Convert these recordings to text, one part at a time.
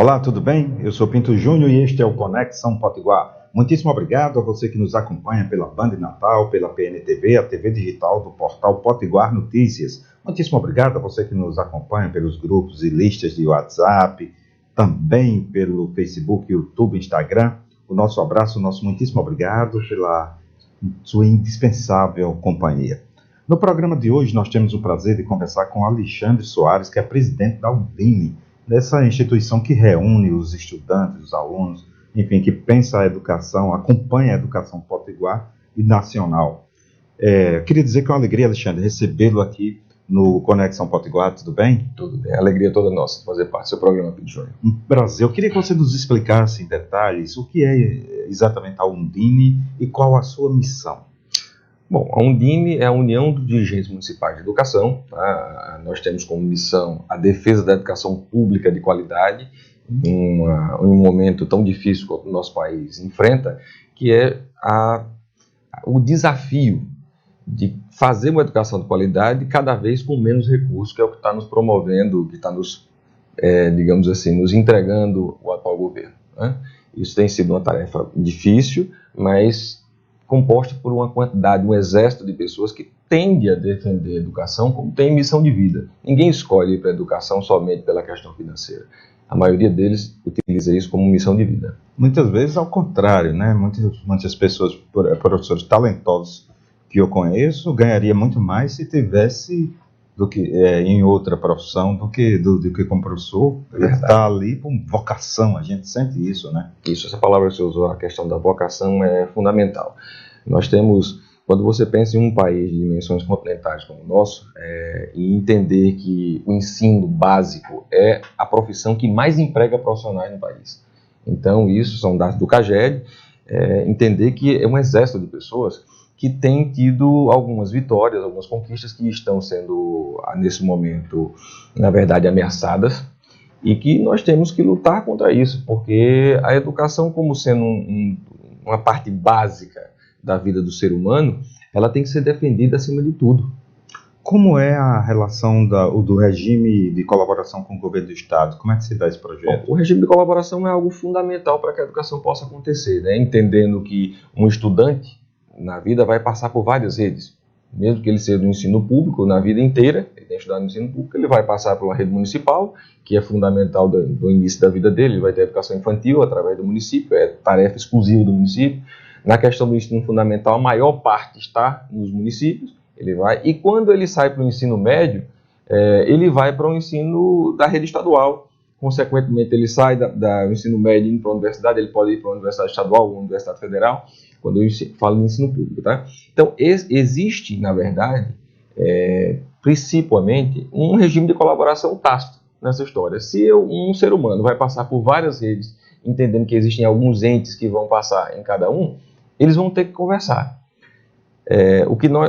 Olá, tudo bem? Eu sou Pinto Júnior e este é o Conexão Potiguar. Muitíssimo obrigado a você que nos acompanha pela Band Natal, pela PNTV, a TV digital do portal Potiguar Notícias. Muitíssimo obrigado a você que nos acompanha pelos grupos e listas de WhatsApp, também pelo Facebook, YouTube, Instagram. O nosso abraço, o nosso muitíssimo obrigado pela sua indispensável companhia. No programa de hoje nós temos o prazer de conversar com Alexandre Soares, que é presidente da Undime, dessa instituição que reúne os estudantes, os alunos, enfim, que pensa a educação, acompanha a educação potiguar e nacional. Queria dizer que é uma alegria, Alexandre, recebê-lo aqui no Conexão Potiguar, tudo bem? Tudo bem, a alegria é toda nossa de fazer parte do seu programa, Pinto Júnior. Brasil, eu queria que você nos explicasse em detalhes o que é exatamente a Undime e qual a sua missão. Bom, a Undime é a União dos Dirigentes Municipais de Educação. Tá? Nós temos como missão a defesa da educação pública de qualidade em um momento tão difícil quanto o nosso país enfrenta, que é o desafio de fazer uma educação de qualidade cada vez com menos recursos, que é o que está nos promovendo, que está nos, digamos assim, nos entregando o atual governo. Né? Isso tem sido uma tarefa difícil, mas composta por uma quantidade, um exército de pessoas que tende a defender a educação como tem missão de vida. Ninguém escolhe ir para a educação somente pela questão financeira. A maioria deles utiliza isso como missão de vida. Muitas vezes ao contrário, né? Muitas pessoas, professores talentosos que eu conheço, ganharia muito mais se tivesse em outra profissão do que como professor. Ele está ali por vocação, a gente sente isso, né? Isso, essa palavra que você usou, a questão da vocação é fundamental. Nós temos, quando você pensa em um país de dimensões continentais como o nosso, e entender que o ensino básico é a profissão que mais emprega profissionais no país. Então, isso são dados do CAGED, entender que é um exército de pessoas que tem tido algumas vitórias, algumas conquistas que estão sendo, nesse momento, na verdade, ameaçadas, e que nós temos que lutar contra isso, porque a educação, como sendo uma parte básica da vida do ser humano, ela tem que ser defendida acima de tudo. Como é a relação do regime de colaboração com o governo do Estado? Como é que se dá esse projeto? Bom, o regime de colaboração é algo fundamental para que a educação possa acontecer, né? Entendendo que um estudante na vida vai passar por várias redes, mesmo que ele seja do ensino público na vida inteira, ele tem que estudar no ensino público, ele vai passar por uma rede municipal, que é fundamental do início da vida dele, ele vai ter educação infantil através do município, é tarefa exclusiva do município. Na questão do ensino fundamental, a maior parte está nos municípios, e quando ele sai para o ensino médio, ele vai para o ensino da rede estadual. Consequentemente, ele sai do ensino médio e indo para a universidade, ele pode ir para a universidade estadual ou universidade federal, quando eu falo de ensino público. Tá? Então, existe, na verdade, principalmente, um regime de colaboração tácito nessa história. Se um ser humano vai passar por várias redes, entendendo que existem alguns entes que vão passar em cada um, eles vão ter que conversar.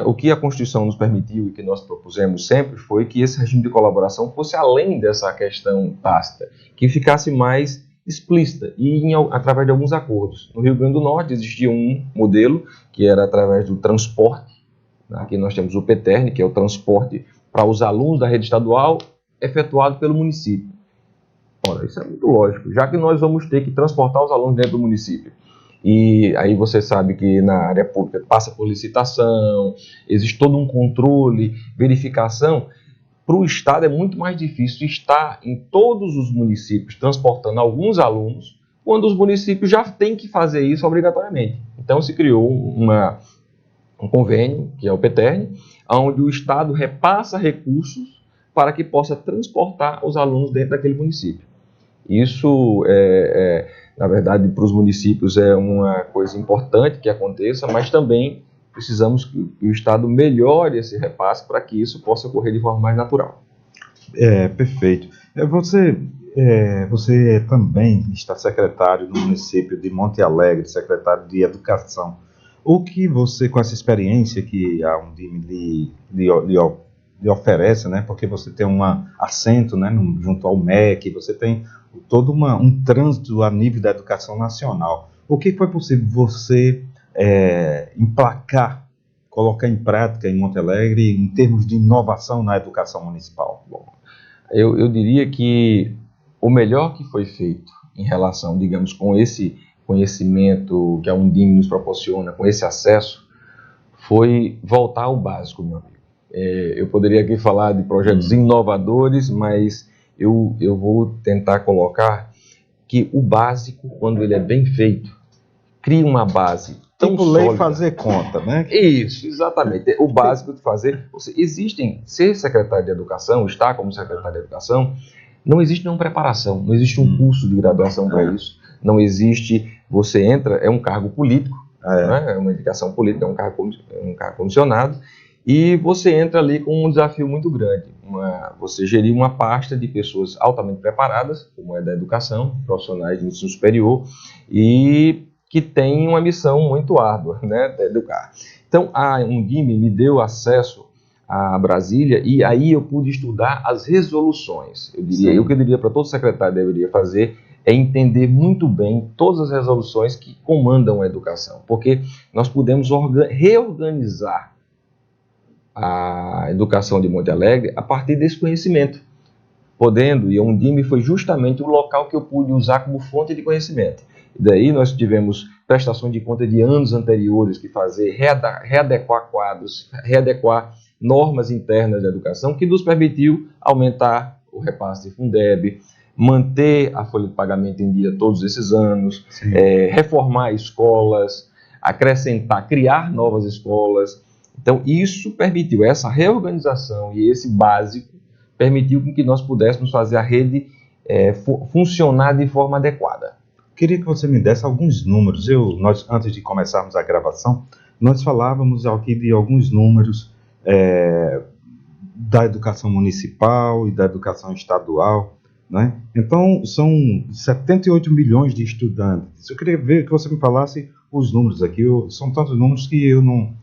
O que a Constituição nos permitiu e que nós propusemos sempre foi que esse regime de colaboração fosse além dessa questão tácita, que ficasse mais explícita e através de alguns acordos. No Rio Grande do Norte existia um modelo que era através do transporte. Aqui nós temos o PTERN, que é o transporte para os alunos da rede estadual, efetuado pelo município. Ora, isso é muito lógico, já que nós vamos ter que transportar os alunos dentro do município. E aí você sabe que na área pública passa por licitação, existe todo um controle, verificação. Para o Estado é muito mais difícil estar em todos os municípios transportando alguns alunos, quando os municípios já têm que fazer isso obrigatoriamente. Então se criou um convênio, que é o PTERN, onde o Estado repassa recursos para que possa transportar os alunos dentro daquele município. Isso, na verdade, para os municípios é uma coisa importante que aconteça, mas também precisamos que o Estado melhore esse repasse para que isso possa ocorrer de forma mais natural. Perfeito. Você também está secretário do município de Monte Alegre, secretário de Educação. O que você, com essa experiência que a Undime lhe oferece, né? Porque você tem um assento, né, junto ao MEC, você tem todo um trânsito a nível da educação nacional. O que foi possível você emplacar, colocar em prática em Monte Alegre em termos de inovação na educação municipal? Bom, eu diria que o melhor que foi feito em relação, digamos, com esse conhecimento que a Undime nos proporciona, com esse acesso, foi voltar ao básico, meu amigo. Eu poderia aqui falar de projetos inovadores, mas eu vou tentar colocar que o básico, quando ele é bem feito, cria uma base tão tipo sólida. lei fazer conta, né? Isso, exatamente. O básico de fazer. Ser secretário de Educação, estar como secretário de Educação, não existe nenhuma preparação, não existe um curso de graduação para isso, não existe, você entra, é um cargo político, né? É uma indicação política, é um cargo comissionado, e você entra ali com um desafio muito grande. Você gerir uma pasta de pessoas altamente preparadas, como é da educação, profissionais de ensino superior, e que tem uma missão muito árdua, né, de educar. Então, a Undime me deu acesso a Brasília e aí eu pude estudar as resoluções. O que eu diria para todo secretário deveria fazer é entender muito bem todas as resoluções que comandam a educação, porque nós pudemos reorganizar a educação de Monte Alegre a partir desse conhecimento, e a Undime foi justamente o local que eu pude usar como fonte de conhecimento. E daí nós tivemos prestações de conta de anos anteriores que fazer, readequar quadros, readequar normas internas da educação, que nos permitiu aumentar o repasse de Fundeb, manter a folha de pagamento em dia todos esses anos, reformar escolas, acrescentar, criar novas escolas. Então, isso permitiu, essa reorganização e esse básico, permitiu que nós pudéssemos fazer a rede funcionar de forma adequada. Queria que você me desse alguns números. Nós, antes de começarmos a gravação, nós falávamos aqui de alguns números da educação municipal e da educação estadual, né? Então, são 78 milhões de estudantes. Eu queria ver que você me falasse os números aqui. São tantos números que eu não...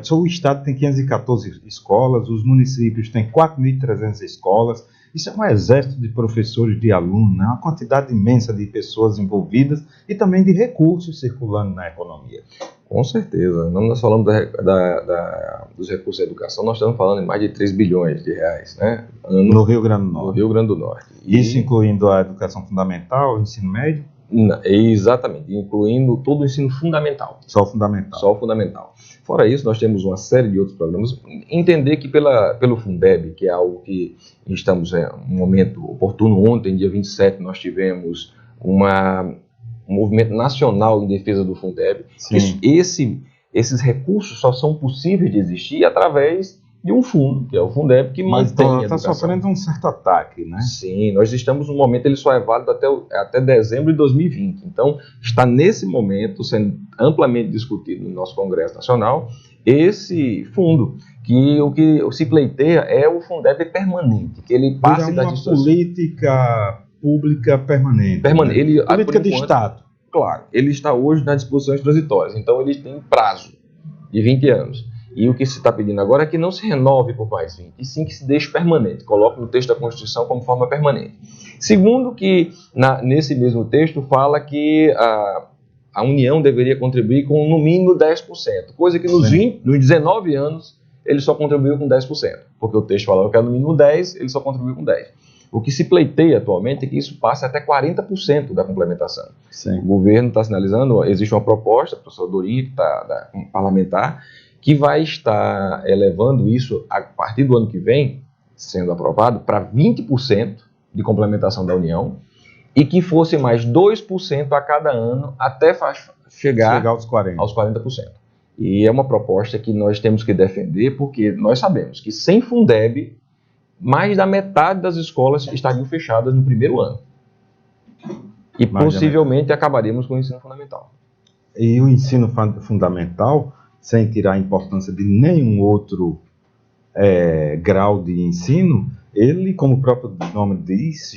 Só o estado tem 514 escolas, os municípios têm 4.300 escolas. Isso é um exército de professores, de alunos, né? Uma quantidade imensa de pessoas envolvidas e também de recursos circulando na economia. Com certeza. Quando nós falamos dos recursos da educação, nós estamos falando em mais de 3 bilhões de reais, né? No Rio Grande do Norte. No Rio Grande do Norte. Isso incluindo a educação fundamental, o ensino médio? Exatamente, incluindo todo o ensino fundamental. Só o fundamental. Só o fundamental. Fora isso, nós temos uma série de outros programas. Entender que pelo Fundeb, que é algo que estamos em um momento oportuno, ontem, dia 27, nós tivemos um movimento nacional em defesa do Fundeb. Esses recursos só são possíveis de existir através de um fundo, que é o Fundeb, que mantém a educação. Está sofrendo um certo ataque, né? Sim, nós estamos num momento, ele só é válido até dezembro de 2020. Então, está nesse momento sendo amplamente discutido no nosso Congresso Nacional esse fundo, que o que se pleiteia é o Fundeb permanente, que ele passe da uma política pública permanente. Permanente. Né? Política de Estado. Claro, ele está hoje nas disposições transitórias, então ele tem prazo de 20 anos. E o que se está pedindo agora é que não se renove por mais 20, e sim que se deixe permanente, coloque no texto da Constituição como forma permanente. Segundo, que nesse mesmo texto fala que a União deveria contribuir com no mínimo 10%, coisa que nos 19 anos ele só contribuiu com 10%, porque o texto falava que era no mínimo 10%, ele só contribuiu com 10%. O que se pleiteia atualmente é que isso passe até 40% da complementação. Sim. O governo está sinalizando, existe uma proposta, a professora Dorinha, que está parlamentar, que vai estar elevando isso a partir do ano que vem, sendo aprovado, para 20% de complementação da União, e que fosse mais 2% a cada ano até chegar aos 40%. E é uma proposta que nós temos que defender, porque nós sabemos que sem Fundeb, mais da metade das escolas estariam fechadas no primeiro ano. E possivelmente acabaríamos com o ensino fundamental. E o ensino fundamental, sem tirar a importância de nenhum outro grau de ensino, ele, como o próprio nome diz,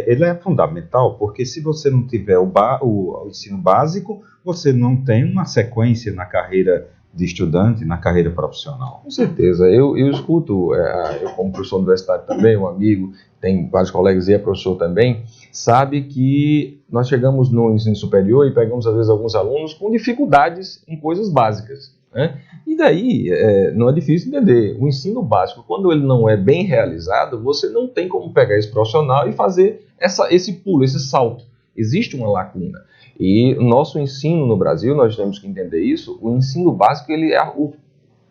ele é fundamental, porque se você não tiver o ensino básico, você não tem uma sequência na carreira de estudante, na carreira profissional. Com certeza. Eu escuto, eu como professor universitário também, um amigo, tem vários colegas e é professor também, sabe que nós chegamos no ensino superior e pegamos, às vezes, alguns alunos com dificuldades em coisas básicas. né? E daí não é difícil entender. O ensino básico, quando ele não é bem realizado, você não tem como pegar esse profissional e fazer esse pulo, esse salto. Existe uma lacuna. E o nosso ensino no Brasil, nós temos que entender isso, o ensino básico ele é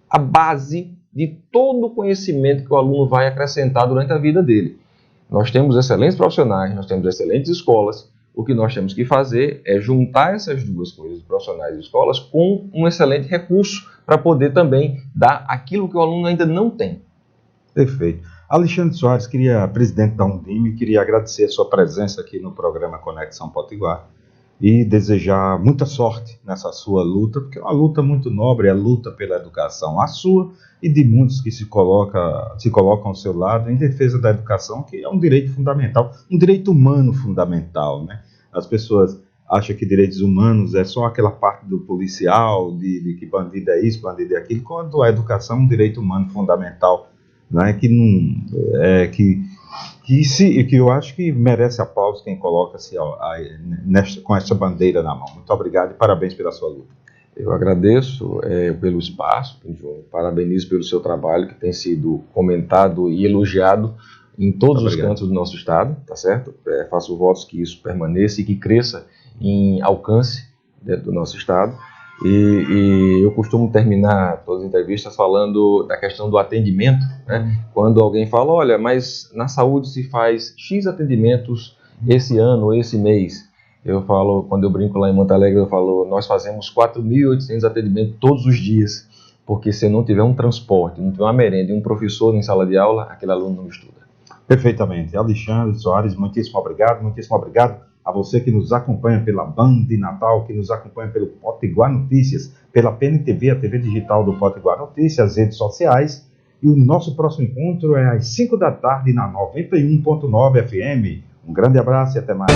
a base de todo o conhecimento que o aluno vai acrescentar durante a vida dele. Nós temos excelentes profissionais, nós temos excelentes escolas. O que nós temos que fazer é juntar essas duas coisas, profissionais e escolas, com um excelente recurso para poder também dar aquilo que o aluno ainda não tem. Perfeito. Alexandre Soares, presidente da Undime, queria agradecer a sua presença aqui no programa Conexão Potiguar e desejar muita sorte nessa sua luta, porque é uma luta muito nobre, é a luta pela educação, a sua e de muitos que se colocam ao seu lado em defesa da educação, que é um direito fundamental, um direito humano fundamental, né? As pessoas acham que direitos humanos é só aquela parte do policial, de que bandido é isso, bandido é aquilo, quando a educação é um direito humano fundamental, né? Que eu acho que merece aplauso quem coloca-se com essa bandeira na mão. Muito obrigado e parabéns pela sua luta. Eu agradeço pelo espaço, João, parabenizo pelo seu trabalho, que tem sido comentado e elogiado em todos os cantos do nosso estado, tá certo? Faço votos que isso permaneça e que cresça em alcance dentro do nosso estado. E eu costumo terminar todas as entrevistas falando da questão do atendimento, né? Quando alguém fala, olha, mas na saúde se faz X atendimentos esse ano, esse mês. Eu falo, quando eu brinco lá em Monte Alegre, eu falo, nós fazemos 4.800 atendimentos todos os dias, porque se não tiver um transporte, não tiver uma merenda e um professor em sala de aula, aquele aluno não estuda. Perfeitamente. Alexandre Soares, muitíssimo obrigado a você que nos acompanha pela Band Natal, que nos acompanha pelo Potiguar Notícias, pela PNTV, a TV digital do Potiguar Notícias, as redes sociais. E o nosso próximo encontro é às 5 da tarde na 91.9 FM. Um grande abraço e até mais.